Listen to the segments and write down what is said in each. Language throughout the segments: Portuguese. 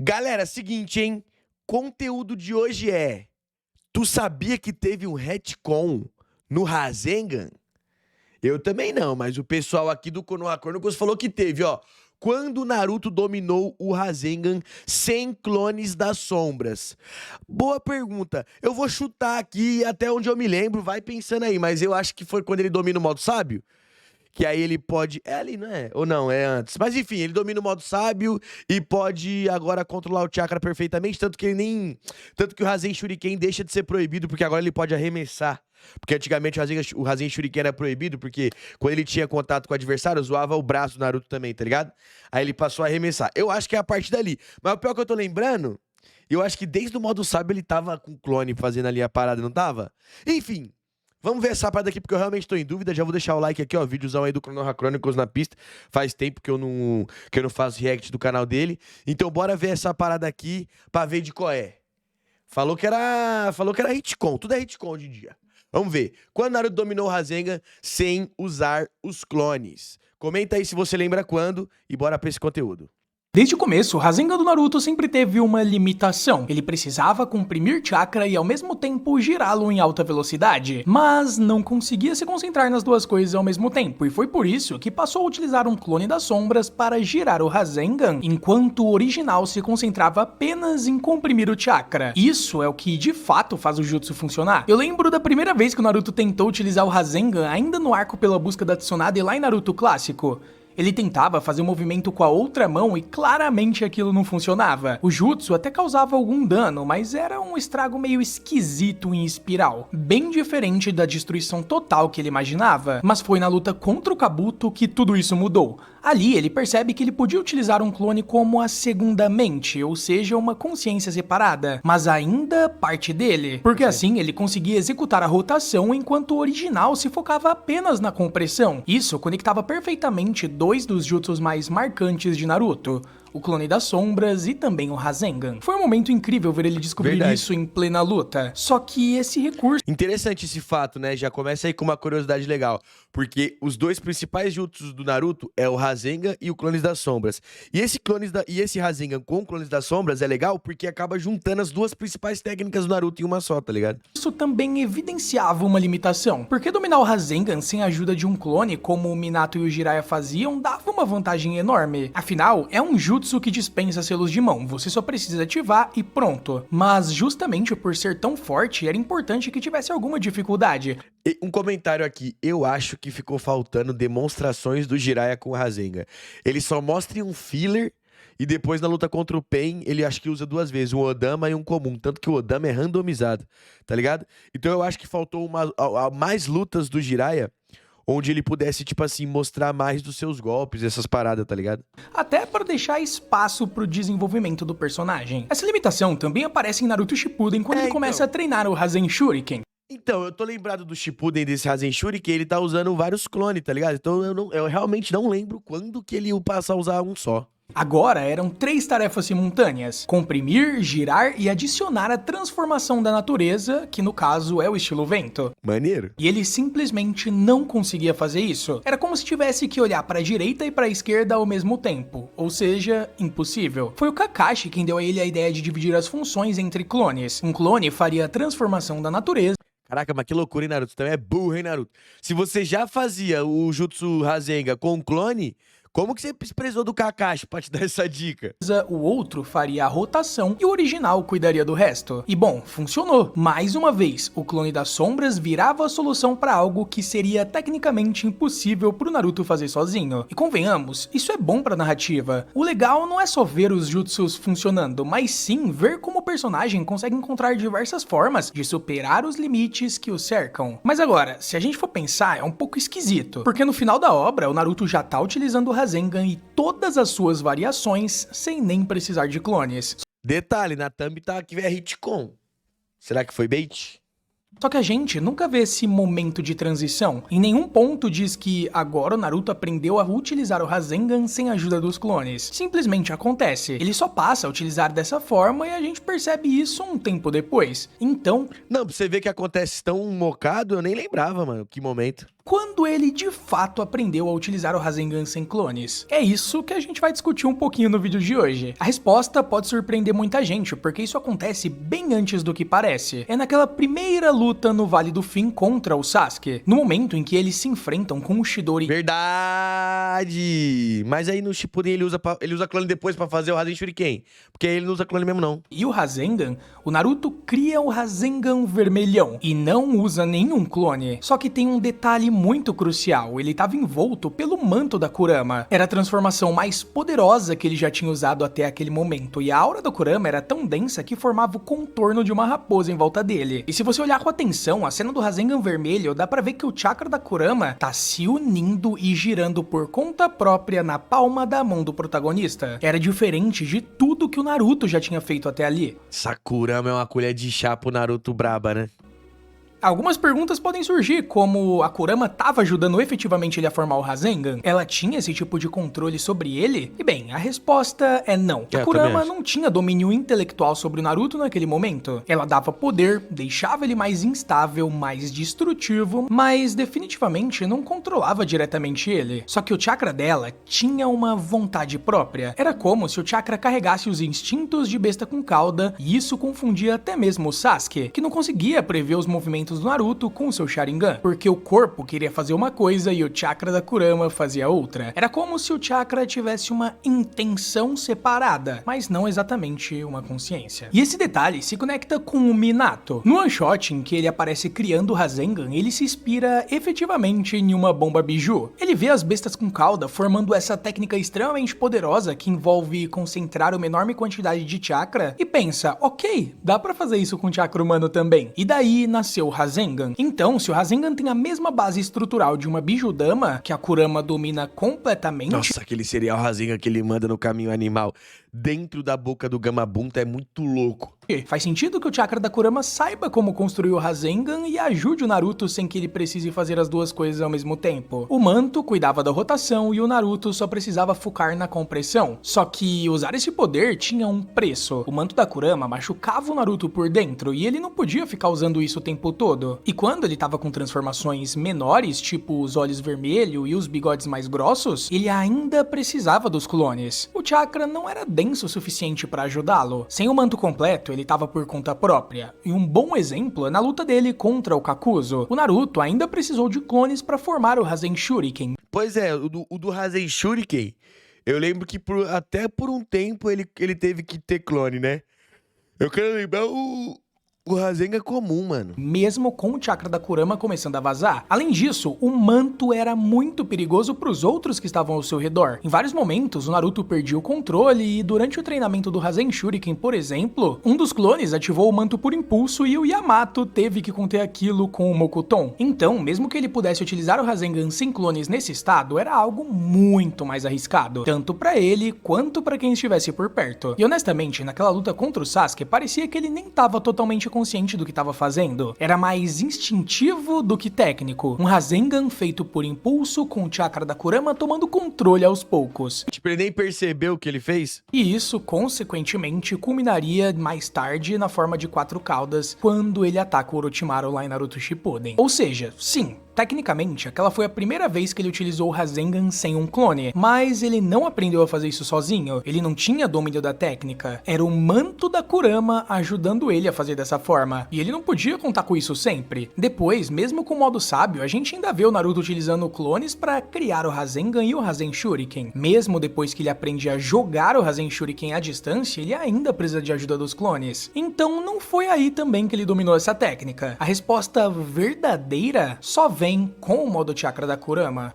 Galera, seguinte, hein? Conteúdo de hoje é: tu sabia que teve um retcon no Rasengan? Eu também não, mas o pessoal aqui do Konoha Chronicles falou que teve, ó. Quando o Naruto dominou o Rasengan sem clones das sombras? Boa pergunta. Eu vou chutar aqui até onde eu me lembro, vai pensando aí, mas eu acho que foi quando ele domina o modo sábio. Que aí ele pode. É ali, não é? Ou não, é antes. Mas enfim, ele domina o modo sábio e pode agora controlar o chakra perfeitamente. Tanto que ele nem. Tanto que o Rasen Shuriken deixa de ser proibido, porque agora ele pode arremessar. Porque antigamente o Rasen Shuriken era proibido, porque quando ele tinha contato com o adversário, zoava o braço do Naruto também, tá ligado? Aí ele passou a arremessar. Eu acho que é a partir dali. Mas o pior que eu tô lembrando, eu acho que desde o modo sábio ele tava com o clone fazendo ali a parada, não tava? Enfim. Vamos ver essa parada aqui, porque eu realmente tô em dúvida. Já vou deixar o like aqui, ó. Vídeozão aí do Konoha Chronicles na pista. Faz tempo que eu não faço react do canal dele. Então bora ver essa parada aqui pra ver de qual é. Falou que era hitcon. Tudo é hitcon hoje em dia. Vamos ver. Quando Naruto dominou o Rasengan sem usar os clones? Comenta aí se você lembra quando e bora pra esse conteúdo. Desde o começo, o Rasengan do Naruto sempre teve uma limitação. Ele precisava comprimir chakra e ao mesmo tempo girá-lo em alta velocidade, mas não conseguia se concentrar nas duas coisas ao mesmo tempo, e foi por isso que passou a utilizar um clone das sombras para girar o Rasengan, enquanto o original se concentrava apenas em comprimir o chakra. Isso é o que de fato faz o jutsu funcionar. Eu lembro da primeira vez que o Naruto tentou utilizar o Rasengan ainda no arco pela busca da Tsunade lá em Naruto Clássico. Ele tentava fazer um movimento com a outra mão e claramente aquilo não funcionava. O jutsu até causava algum dano, mas era um estrago meio esquisito em espiral. Bem diferente da destruição total que ele imaginava. Mas foi na luta contra o Kabuto que tudo isso mudou. Ali ele percebe que ele podia utilizar um clone como a segunda mente, ou seja, uma consciência separada, mas ainda parte dele. Porque assim ele conseguia executar a rotação enquanto o original se focava apenas na compressão. Isso conectava perfeitamente dois dos jutsus mais marcantes de Naruto, o clone das sombras e também o Rasengan. Foi um momento incrível ver ele descobrir isso em plena luta. Só que esse recurso... Interessante esse fato, né? Já começa aí com uma curiosidade legal. Porque os dois principais jutsus do Naruto é o Rasengan e o Clones das Sombras. E esse Rasengan com Clones das Sombras é legal porque acaba juntando as duas principais técnicas do Naruto em uma só, tá ligado? Isso também evidenciava uma limitação. Porque dominar o Rasengan sem a ajuda de um clone, como o Minato e o Jiraiya faziam, dava uma vantagem enorme. Afinal, é um jutsu que dispensa selos de mão, você só precisa ativar e pronto. Mas justamente por ser tão forte, era importante que tivesse alguma dificuldade. E um comentário aqui, eu acho que ficou faltando demonstrações do Jiraiya com o Rasengan. Ele só mostra em um filler e depois na luta contra o Pain, ele acho que usa duas vezes, um Odama e um comum, tanto que o Odama é randomizado, tá ligado? Então eu acho que faltou mais lutas do Jiraiya, onde ele pudesse, tipo assim, mostrar mais dos seus golpes, essas paradas, tá ligado? Até para deixar espaço pro desenvolvimento do personagem. Essa limitação também aparece em Naruto Shippuden quando ele começa a treinar o Rasen Shuriken. Então, eu tô lembrado do Shippuden desse Rasen Shuriken, ele tá usando vários clones, tá ligado? Então eu realmente não lembro quando que ele passa a usar um só. Agora eram 3 tarefas simultâneas: comprimir, girar e adicionar a transformação da natureza, que no caso é o estilo vento. Maneiro. E ele simplesmente não conseguia fazer isso. Era como se tivesse que olhar para a direita e para a esquerda ao mesmo tempo, ou seja, impossível. Foi o Kakashi quem deu a ele a ideia de dividir as funções entre clones. Um clone faria a transformação da natureza. Caraca, mas que loucura, hein, Naruto? Você também é burro, hein, Naruto? Se você já fazia o Jutsu Rasengan com clone, como que você precisou do Kakashi pra te dar essa dica? O outro faria a rotação e o original cuidaria do resto. E bom, funcionou. Mais uma vez, o clone das sombras virava a solução para algo que seria tecnicamente impossível pro Naruto fazer sozinho. E convenhamos, isso é bom pra narrativa. O legal não é só ver os jutsus funcionando, mas sim ver como o personagem consegue encontrar diversas formas de superar os limites que o cercam. Mas agora, se a gente for pensar, é um pouco esquisito, porque no final da obra, o Naruto já tá utilizando o Rasengan e todas as suas variações sem nem precisar de clones. Detalhe, na thumb tá aqui é hitcon. Será que foi bait? Só que a gente nunca vê esse momento de transição. Em nenhum ponto diz que agora o Naruto aprendeu a utilizar o Rasengan sem a ajuda dos clones. Simplesmente acontece. Ele só passa a utilizar dessa forma e a gente percebe isso um tempo depois. Então... Não, pra você ver que acontece tão mocado, eu nem lembrava, mano, que momento. quando ele de fato aprendeu a utilizar o Rasengan sem clones? É isso que a gente vai discutir um pouquinho no vídeo de hoje. A resposta pode surpreender muita gente, porque isso acontece bem antes do que parece. É naquela primeira luta no Vale do Fim contra o Sasuke, no momento em que eles se enfrentam com o Chidori. Verdade! Mas aí no Shippuden ele usa clone depois pra fazer o Rasen Shuriken, porque aí ele não usa clone mesmo não. E o Rasengan, o Naruto cria o Rasengan vermelhão e não usa nenhum clone. Só que tem um detalhe muito crucial, ele estava envolto pelo manto da Kurama. Era a transformação mais poderosa que ele já tinha usado até aquele momento, e a aura da Kurama era tão densa que formava o contorno de uma raposa em volta dele. E se você olhar com atenção, a cena do Rasengan vermelho, dá pra ver que o chakra da Kurama tá se unindo e girando por conta própria na palma da mão do protagonista. Era diferente de tudo que o Naruto já tinha feito até ali. Essa Kurama é uma colher de chá pro Naruto braba, né? Algumas perguntas podem surgir, como a Kurama estava ajudando efetivamente ele a formar o Rasengan? Ela tinha esse tipo de controle sobre ele? E bem, a resposta é não. A Kurama não tinha domínio intelectual sobre o Naruto naquele momento. Ela dava poder, deixava ele mais instável, mais destrutivo, mas definitivamente não controlava diretamente ele. Só que o chakra dela tinha uma vontade própria. Era como se o chakra carregasse os instintos de besta com cauda, e isso confundia até mesmo o Sasuke, que não conseguia prever os movimentos do Naruto com seu Sharingan, porque o corpo queria fazer uma coisa e o chakra da Kurama fazia outra. Era como se o chakra tivesse uma intenção separada, mas não exatamente uma consciência. E esse detalhe se conecta com o Minato. No one shot em que ele aparece criando o Rasengan, ele se inspira efetivamente em uma bomba biju. Ele vê as bestas com cauda formando essa técnica extremamente poderosa que envolve concentrar uma enorme quantidade de chakra e pensa, ok, dá pra fazer isso com chakra humano também. E daí nasceu o Rasengan. Então, se o Rasengan tem a mesma base estrutural de uma Bijudama, que a Kurama domina completamente... Nossa, aquele cereal Rasengan que ele manda no caminho animal dentro da boca do Gamabunta é muito louco. Faz sentido que o chakra da Kurama saiba como construir o Rasengan e ajude o Naruto sem que ele precise fazer as duas coisas ao mesmo tempo. O manto cuidava da rotação e o Naruto só precisava focar na compressão. Só que usar esse poder tinha um preço. O manto da Kurama machucava o Naruto por dentro e ele não podia ficar usando isso o tempo todo. E quando ele tava com transformações menores, tipo os olhos vermelhos e os bigodes mais grossos, ele ainda precisava dos clones. O chakra não era denso o suficiente para ajudá-lo. Sem o manto completo, ele tava por conta própria. E um bom exemplo é na luta dele contra o Kakuzu. O Naruto ainda precisou de clones para formar o Rasen Shuriken. Pois é, o do Rasen Shuriken, eu lembro que até por um tempo ele teve que ter clone, né? Eu quero lembrar o Rasengan comum, mano. Mesmo com o chakra da Kurama começando a vazar. Além disso, o manto era muito perigoso pros outros que estavam ao seu redor. Em vários momentos, o Naruto perdia o controle e durante o treinamento do Rasen Shuriken, por exemplo, um dos clones ativou o manto por impulso e o Yamato teve que conter aquilo com o Mokuton. Então, mesmo que ele pudesse utilizar o Rasengan sem clones nesse estado, era algo muito mais arriscado. Tanto pra ele, quanto pra quem estivesse por perto. E honestamente, naquela luta contra o Sasuke, parecia que ele nem tava totalmente consciente do que estava fazendo. Era mais instintivo do que técnico. Um Rasengan feito por impulso com o chakra da Kurama tomando controle aos poucos. Tipo, ele nem percebeu o que ele fez? E isso, consequentemente, culminaria mais tarde na forma de 4 caudas, quando ele ataca o Orochimaru lá em Naruto Shippuden. Ou seja, sim, tecnicamente, aquela foi a primeira vez que ele utilizou o Rasengan sem um clone, mas ele não aprendeu a fazer isso sozinho, ele não tinha domínio da técnica, era o manto da Kurama ajudando ele a fazer dessa forma, e ele não podia contar com isso sempre. Depois, mesmo com o modo sábio, a gente ainda vê o Naruto utilizando clones para criar o Rasengan e o Rasen Shuriken. Mesmo depois que ele aprende a jogar o Rasen Shuriken à distância, ele ainda precisa de ajuda dos clones. Então não foi aí também que ele dominou essa técnica. A resposta verdadeira só vem com o modo chakra da Kurama.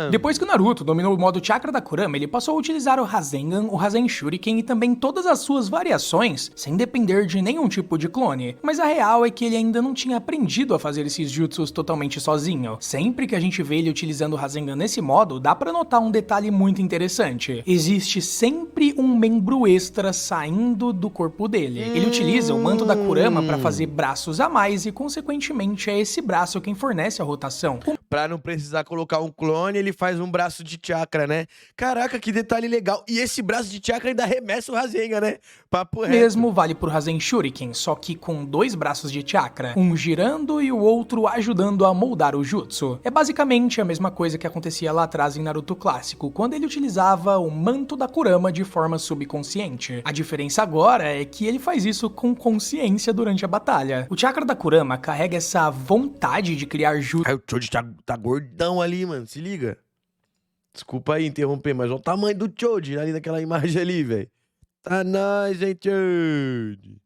Depois que o Naruto dominou o modo chakra da Kurama, ele passou a utilizar o Rasengan, o Rasen Shuriken e também todas as suas variações, sem depender de nenhum tipo de clone. Mas a real é que ele ainda não tinha aprendido a fazer esses jutsus totalmente sozinho. Sempre que a gente vê ele utilizando o Rasengan nesse modo, dá pra notar um detalhe muito interessante. Existe sempre um membro extra saindo do corpo dele. Ele utiliza o manto da Kurama pra fazer braços a mais e, consequentemente, é esse braço quem fornece a rotação. Pra não precisar colocar um clone, ele faz um braço de chakra, né? Caraca, que detalhe legal. E esse braço de chakra ainda arremessa o Rasengan, né? Papo reto. Mesmo vale pro Rasen Shuriken, só que com 2 braços de chakra, um girando e o outro ajudando a moldar o jutsu. É basicamente a mesma coisa que acontecia lá atrás em Naruto clássico, quando ele utilizava o manto da Kurama de forma subconsciente. A diferença agora é que ele faz isso com consciência durante a batalha. O chakra da Kurama carrega essa vontade de criar jutsu. Aí o Choji tá gordão ali, mano. Se liga. Desculpa aí interromper, mas olha o tamanho do Choji ali naquela imagem ali, velho. Tá nice, hein, Choji?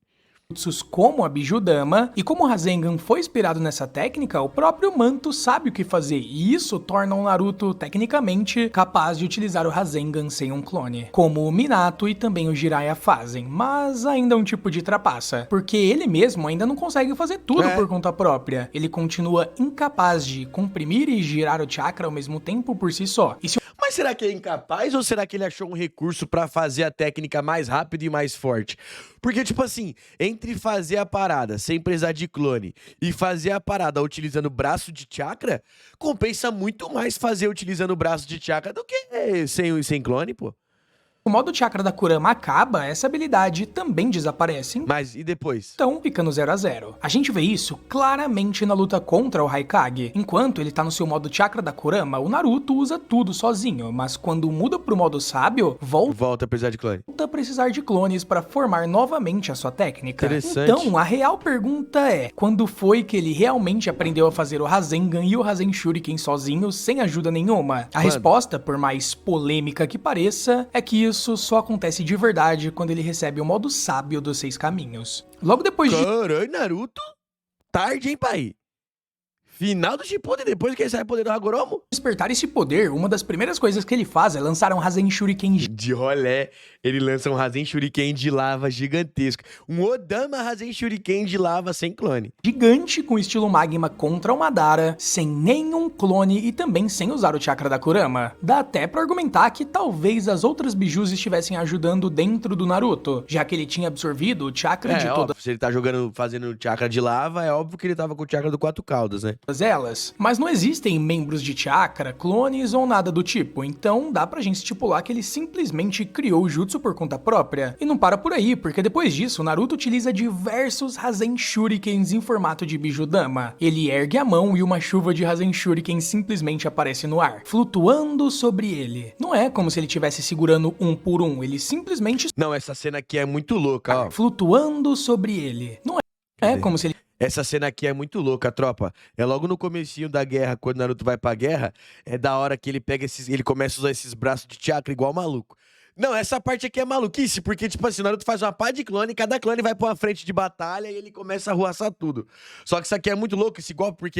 Jutsus como a Bijudama, e como o Rasengan foi inspirado nessa técnica, o próprio manto sabe o que fazer, e isso torna o Naruto, tecnicamente, capaz de utilizar o Rasengan sem um clone, como o Minato e também o Jiraiya fazem, mas ainda é um tipo de trapaça, porque ele mesmo ainda não consegue fazer tudo por conta própria, ele continua incapaz de comprimir e girar o chakra ao mesmo tempo por si só. E se Mas será que é incapaz ou será que ele achou um recurso pra fazer a técnica mais rápido e mais forte? Porque, tipo assim, entre fazer a parada sem precisar de clone e fazer a parada utilizando braço de chakra, compensa muito mais fazer utilizando o braço de chakra do que sem clone, pô. o modo chakra da Kurama acaba, essa habilidade também desaparece. Mas e depois? Então fica no 0 a 0. A gente vê isso claramente na luta contra o Raikage. Enquanto ele tá no seu modo chakra da Kurama, o Naruto usa tudo sozinho, mas quando muda pro modo sábio, volta Volta a precisar de clone. a precisar de clones para formar novamente a sua técnica. Interessante. Então, a real pergunta é, quando foi que ele realmente aprendeu a fazer o Rasengan e o Rasen Shuriken sozinho, sem ajuda nenhuma? A resposta, por mais polêmica que pareça, é que isso só acontece de verdade quando ele recebe o modo sábio dos 6 caminhos. Logo depois de Caralho, Naruto? Tarde, hein, pai? Final do Shippuden, depois que ele sai poder do Hagoromo? despertar esse poder, uma das primeiras coisas que ele faz é lançar um Rasen Shuriken De rolé, ele lança um Rasen Shuriken de lava gigantesco. Um Odama Rasen Shuriken de lava sem clone. gigante com estilo magma contra o Madara, sem nenhum clone e também sem usar o chakra da Kurama. Dá até pra argumentar que talvez as outras bijus estivessem ajudando dentro do Naruto, já que ele tinha absorvido o chakra de Óbvio, se ele tá fazendo chakra de lava, é óbvio que ele tava com o chakra do 4 caudas, né? todas elas. Mas não existem membros de chakra, clones ou nada do tipo, então dá pra gente estipular que ele simplesmente criou o jutsu por conta própria. E não para por aí, porque depois disso, Naruto utiliza diversos Rasen Shurikens em formato de Bijudama. Ele ergue a mão e uma chuva de Rasen Shuriken simplesmente aparece no ar, flutuando sobre ele. Não é como se ele estivesse segurando um por um, ele simplesmente Não, essa cena aqui é muito louca, ó. flutuando sobre ele. Não é como se ele Essa cena aqui é muito louca, tropa. É logo no comecinho da guerra, quando Naruto vai pra guerra, é da hora que ele pega ele começa a usar esses braços de chakra igual maluco. Não, essa parte aqui é maluquice, porque, tipo assim, o Naruto faz uma pá de clone, cada clone vai pra uma frente de batalha e ele começa a arruaçar tudo. Só que isso aqui é muito louco, esse golpe, porque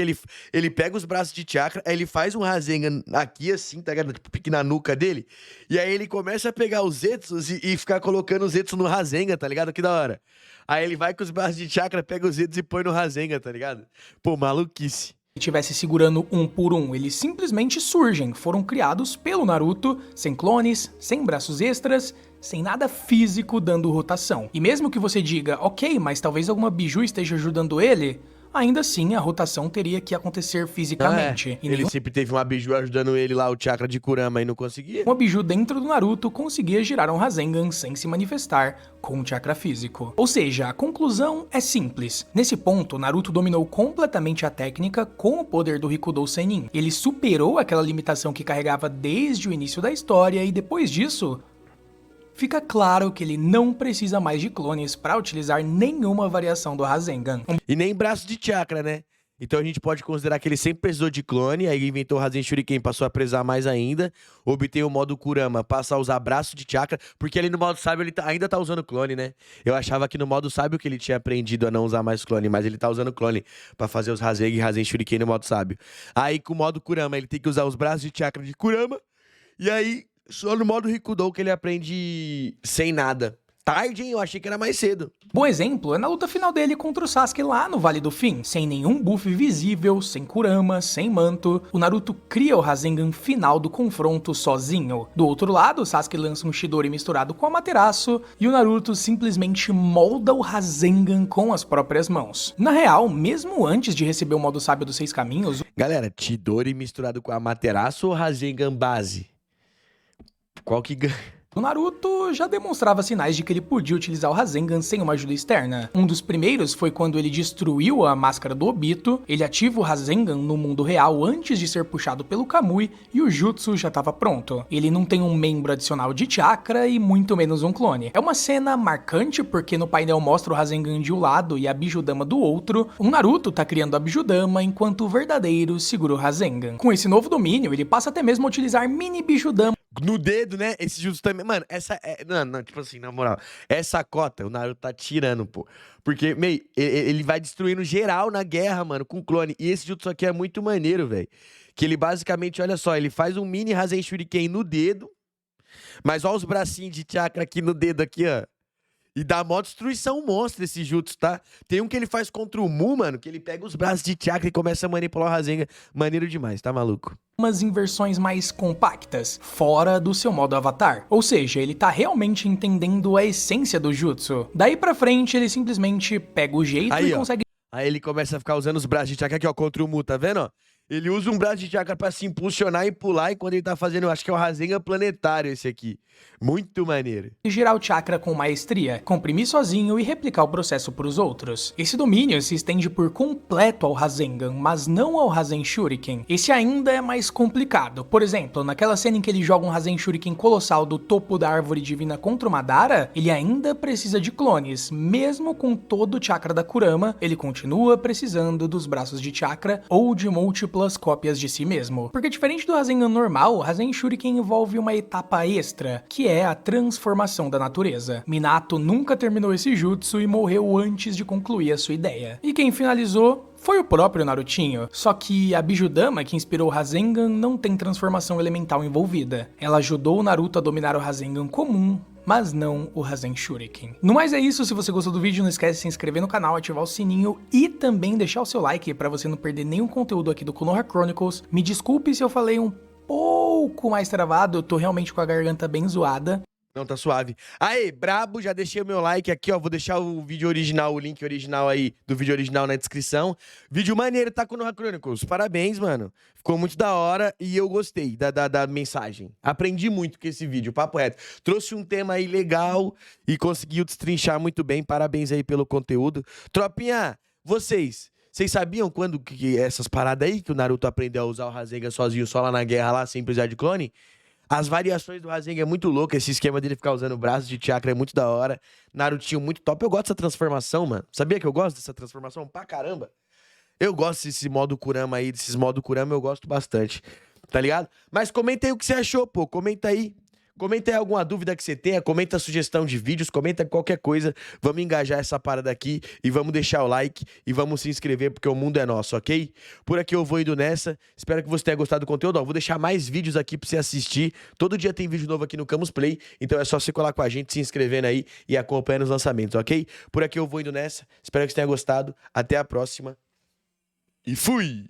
ele pega os braços de chakra, aí ele faz um Rasengan aqui, assim, tá ligado? Tipo, pique na nuca dele, e aí ele começa a pegar os Zetsus e ficar colocando os Zetsus no Rasengan, tá ligado? Que da hora. Aí ele vai com os braços de chakra, pega os Zetsus e põe no Rasengan, tá ligado? Pô, maluquice. estivesse segurando um por um, eles simplesmente surgem, foram criados pelo Naruto, sem clones, sem braços extras, sem nada físico dando rotação. E mesmo que você diga, ok, mas talvez alguma biju esteja ajudando ele, ainda assim a rotação teria que acontecer fisicamente. E Ele nenhum sempre teve uma biju ajudando ele lá, o chakra de Kurama, e não conseguia. uma biju dentro do Naruto conseguia girar um Rasengan sem se manifestar com um chakra físico. Ou seja, a conclusão é simples. Nesse ponto, Naruto dominou completamente a técnica com o poder do Rikudo Sennin. Ele superou aquela limitação que carregava desde o início da história e depois disso, fica claro que ele não precisa mais de clones para utilizar nenhuma variação do Rasengan. E nem braço de chakra, né? Então a gente pode considerar que ele sempre precisou de clone, aí inventou o Rasen Shuriken, passou a precisar mais ainda, obtém o modo Kurama, passa a usar braço de chakra, porque ali no modo sábio ele ainda tá usando clone, né? Eu achava que no modo sábio que ele tinha aprendido a não usar mais clone, mas ele tá usando clone pra fazer os Rasengan e Rasen Shuriken no modo sábio. Aí com o modo Kurama ele tem que usar os braços de chakra de Kurama, e aí só no modo Rikudo que ele aprende sem nada. tarde, hein? Eu achei que era mais cedo. Bom exemplo é na luta final dele contra o Sasuke lá no Vale do Fim. Sem nenhum buff visível, sem Kurama, sem manto, o Naruto cria o Rasengan final do confronto sozinho. Do outro lado, o Sasuke lança um Chidori misturado com Amaterasu e o Naruto simplesmente molda o Rasengan com as próprias mãos. Na real, mesmo antes de receber o modo sábio dos 6 caminhos, Galera, Chidori misturado com Amaterasu ou Rasengan base? Qual que ganha? o Naruto já demonstrava sinais de que ele podia utilizar o Rasengan sem uma ajuda externa. Um dos primeiros foi quando ele destruiu a máscara do Obito, ele ativa o Rasengan no mundo real antes de ser puxado pelo Kamui e o Jutsu já estava pronto. Ele não tem um membro adicional de chakra e muito menos um clone. É uma cena marcante porque no painel mostra o Rasengan de um lado e a Bijudama do outro. O Naruto tá criando a Bijudama enquanto o verdadeiro segura o Rasengan. Com esse novo domínio, ele passa até mesmo a utilizar mini Bijudama No dedo, né? Esse jutsu também. Mano, essa é. Não, tipo assim, na moral. Essa cota, o Naruto tá tirando, pô. Porque, meio, ele vai destruindo geral na guerra, mano, com clone. E esse jutsu aqui é muito maneiro, velho. Que ele basicamente, olha só, ele faz um mini Rasen Shuriken no dedo. Mas olha os bracinhos de chakra aqui no dedo, aqui, ó. E dá mó destruição monstro esse jutsu, tá? Tem um que ele faz contra o Mu, mano, que ele pega os braços de chakra e começa a manipular o Rasengan. Maneiro demais, tá maluco? em versões mais compactas, fora do seu modo avatar. Ou seja, ele tá realmente entendendo a essência do jutsu. Daí pra frente, ele simplesmente pega o jeito Aí, e ó. consegue Aí ele começa a ficar usando os braços de chakra aqui, ó, contra o Mu, tá vendo, ó? Ele usa um braço de chakra pra se impulsionar e pular, e quando ele tá fazendo, eu acho que é o Rasengan planetário esse aqui. Muito maneiro. girar o chakra com maestria, comprimir sozinho e replicar o processo para os outros. Esse domínio se estende por completo ao Rasengan, mas não ao Rasen Shuriken. Esse ainda é mais complicado. Por exemplo, naquela cena em que ele joga um Rasen Shuriken colossal do topo da árvore divina contra o Madara, ele ainda precisa de clones. Mesmo com todo o chakra da Kurama, ele continua precisando dos braços de chakra ou de múltiplas cópias de si mesmo. Porque diferente do Rasengan normal, o Rasen Shuriken envolve uma etapa extra, que é a transformação da natureza. Minato nunca terminou esse jutsu e morreu antes de concluir a sua ideia. E quem finalizou foi o próprio Narutinho, só que a Bijudama, que inspirou o Rasengan, não tem transformação elemental envolvida. Ela ajudou o Naruto a dominar o Rasengan comum, mas não o Rasen Shuriken. No mais é isso, se você gostou do vídeo, não esquece de se inscrever no canal, ativar o sininho e também deixar o seu like para você não perder nenhum conteúdo aqui do Konoha Chronicles. Me desculpe se eu falei um pouco mais travado, eu tô realmente com a garganta bem zoada. Não, tá suave. Aí, brabo, já deixei o meu like aqui, ó. Vou deixar o vídeo original, o link original aí do vídeo original na descrição. Vídeo maneiro, tá com o Konoha Chronicles. Parabéns, mano. Ficou muito da hora e eu gostei da mensagem. Aprendi muito com esse vídeo, papo reto. Trouxe um tema aí legal e conseguiu destrinchar muito bem. Parabéns aí pelo conteúdo. Tropinha, vocês sabiam quando que essas paradas aí que o Naruto aprendeu a usar o Rasengan sozinho, só lá na guerra, lá, sem precisar de clone? As variações do Rasengan é muito louco, esse esquema dele ficar usando braços de chakra é muito da hora. Narutinho muito top. Eu gosto dessa transformação, mano. Sabia que eu gosto dessa transformação? Pra caramba. Eu gosto desse modo Kurama aí, desses modo Kurama eu gosto bastante. Tá ligado? Mas comenta aí o que você achou, pô. Comenta aí. Comenta aí alguma dúvida que você tenha, comenta sugestão de vídeos, comenta qualquer coisa. Vamos engajar essa parada aqui e vamos deixar o like e vamos se inscrever porque o mundo é nosso, ok? Por aqui eu vou indo nessa. Espero que você tenha gostado do conteúdo. Ó, vou deixar mais vídeos aqui pra você assistir. Todo dia tem vídeo novo aqui no Camus Play, então é só você colar com a gente, se inscrevendo aí e acompanhando os lançamentos, ok? Por aqui eu vou indo nessa. Espero que você tenha gostado. Até a próxima. E fui!